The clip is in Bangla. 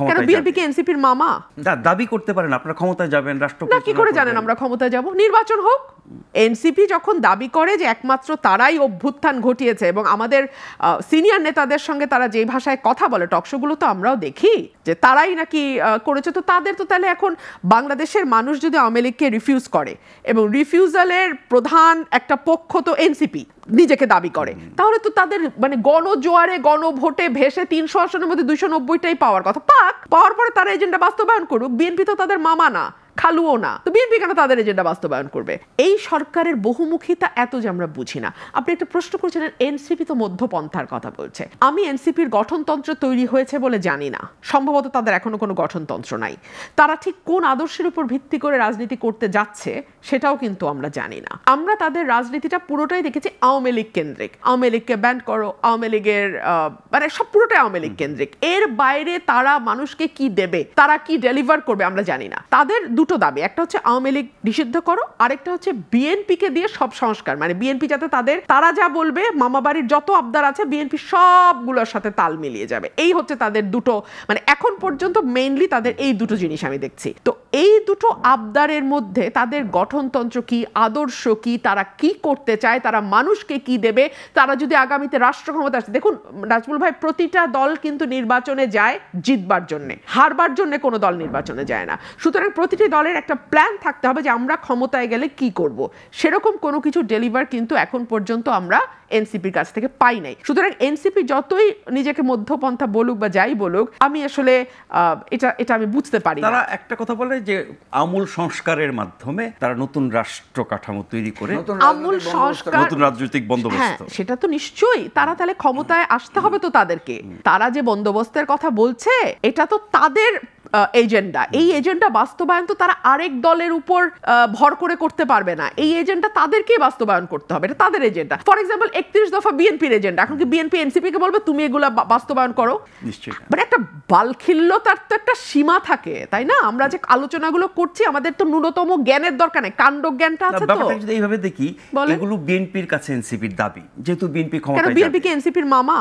কেন বিএনপি কে এনসিপির মামা? দাবি করতে পারেন আপনারা ক্ষমতায় যাবেন, রাষ্ট্র না, কি করে জানেন আমরা ক্ষমতায় যাব? নির্বাচন হোক। এনসিপি যখন দাবি করে যে একমাত্র তারাই অভ্যুত্থান ঘটিয়েছে এবং আমাদের সিনিয়র নেতাদের সঙ্গে তারা যে ভাষায় কথা বলে টকশোগুলো তো আমরাও দেখি যে তারাই নাকি করেছে, তো তাদের তো তাহলে এখন বাংলাদেশের মানুষ যদি আওয়ামী লীগকে রিফিউজ করে এবং রিফিউজালের প্রধান একটা পক্ষ তো এনসিপি নিজেকে দাবি করে, তাহলে তো তাদের মানে গণজোয়ারে গণভোটে ভেসে 300 আসনের মধ্যে 290টাই পাওয়ার কথা। পাওয়ার পরে তারা এজেন্ডা বাস্তবায়ন করুক। বিএনপি তো তাদের মামা না, খালুও না, তো বিএনপি কেন তাদের এজেন্ডা বাস্তবায়ন করবে? এই সরকারের বহুমুখিতা এত যে আমরা বুঝি না। আপনি একটা প্রশ্ন করেছিলেন এনসিপি তো মধ্যপন্থার কথা বলছে। আমি এনসিপির গঠনতন্ত্র তৈরি হয়েছে বলে জানি না, সম্ভবত তাদের এখনো কোনো গঠনতন্ত্র নাই। তারা ঠিক কোন আদর্শের উপর ভিত্তি করে রাজনীতি করতে যাচ্ছে সেটাও কিন্তু আমরা জানি না। আমরা তাদের রাজনীতিটা পুরোটাই দেখেছি আওয়ামী লীগ কেন্দ্রিক। আওয়ামী লীগকে ব্যান করো, আওয়ামী লীগের মানে সব পুরোটাই আওয়ামী লীগ কেন্দ্রিক। এর বাইরে তারা মানুষকে কি দেবে, তারা কি ডেলিভার করবে আমরা জানি না। তাদের দুটো দাবি, একটা হচ্ছে আওয়ামী লীগ নিষিদ্ধ করো, আরেকটা হচ্ছে বিএনপি কে দিয়ে সব সংস্কার, মানে বিএনপি যাতে তারা যা বলবে মামাবাড়ির যত আবদার আছে বিএনপি সবগুলোর সাথে তাল মিলিয়ে যাবে। এই হচ্ছে তাদের দুটো, মানে এখন পর্যন্ত মেইনলি তাদের এই দুটো জিনিস আমি দেখছি। তো এই দুটো আবদারের মধ্যে তাদের গঠনতন্ত্র কি, আদর্শ কি, তারা কি করতে চায়, তারা মানুষকে কি দেবে, তারা যদি আগামীতে রাষ্ট্র ক্ষমতা আসে। দেখুন নাজমুল ভাই, প্রতিটা দল কিন্তু নির্বাচনে যায় জিতবার জন্যে, হারবার জন্য কোনো দল নির্বাচনে যায় না। সুতরাং প্রতিটি দলের একটা প্ল্যান থাকতে হবে যে আমরা ক্ষমতায় গেলে কি করব। সেরকম কোনো কিছু ডেলিভার কিন্তু এখন পর্যন্ত আমরা এনসিপির কাছ থেকে পাই নাই। সুতরাং এনসিপি যতই নিজেকে মধ্যপন্থা বলুক বা যাই বলুক, আমি আসলে এটা আমি বুঝতে পারি না। তারা একটা কথা বলে যে আমূল সংস্কারের মাধ্যমে তারা নতুন রাষ্ট্র কাঠামো তৈরি করে আমূল সংস্কার, নতুন রাজনৈতিক বন্দোবস্ত। হ্যাঁ, সেটা তো নিশ্চয়ই। তারা তাহলে ক্ষমতায় আসতে হবে তো তাদেরকে। তারা যে বন্দোবস্তের কথা বলছে এটা তো তাদের এজেন্ডা। এই এজেন্ডা বাস্তবায়ন তো তারা আরেক দলের উপর ভর করে করতে পারবে না। এই এজেন্ডা তাদেরকেই বাস্তবায়ন করতে হবে, এটা তাদের এজেন্ডা। ফর এক্সাম্পল 31 দফা বিএনপির এজেন্ডা, এখন কি বিএনপি এনসিপি কে বলবে তুমি এগুলা বাস্তবায়ন করো? নিশ্চয়ই। মানে একটা বালখিল্যতার তো একটা সীমা থাকে, তাই না? আমরা যে আলোচনাগুলো করছি আমাদের তো ন্যূনতম জ্ঞানের দরকার নেই, কাণ্ড জ্ঞানটা আছে তো। ব্যাপারটা যদি এইভাবে দেখি, এগুলো বিএনপির কাছে এনসিপির দাবি, যেহেতু বিএনপি ক্ষমতায় যাবে। বিএনপি কে এনসিপির মামা?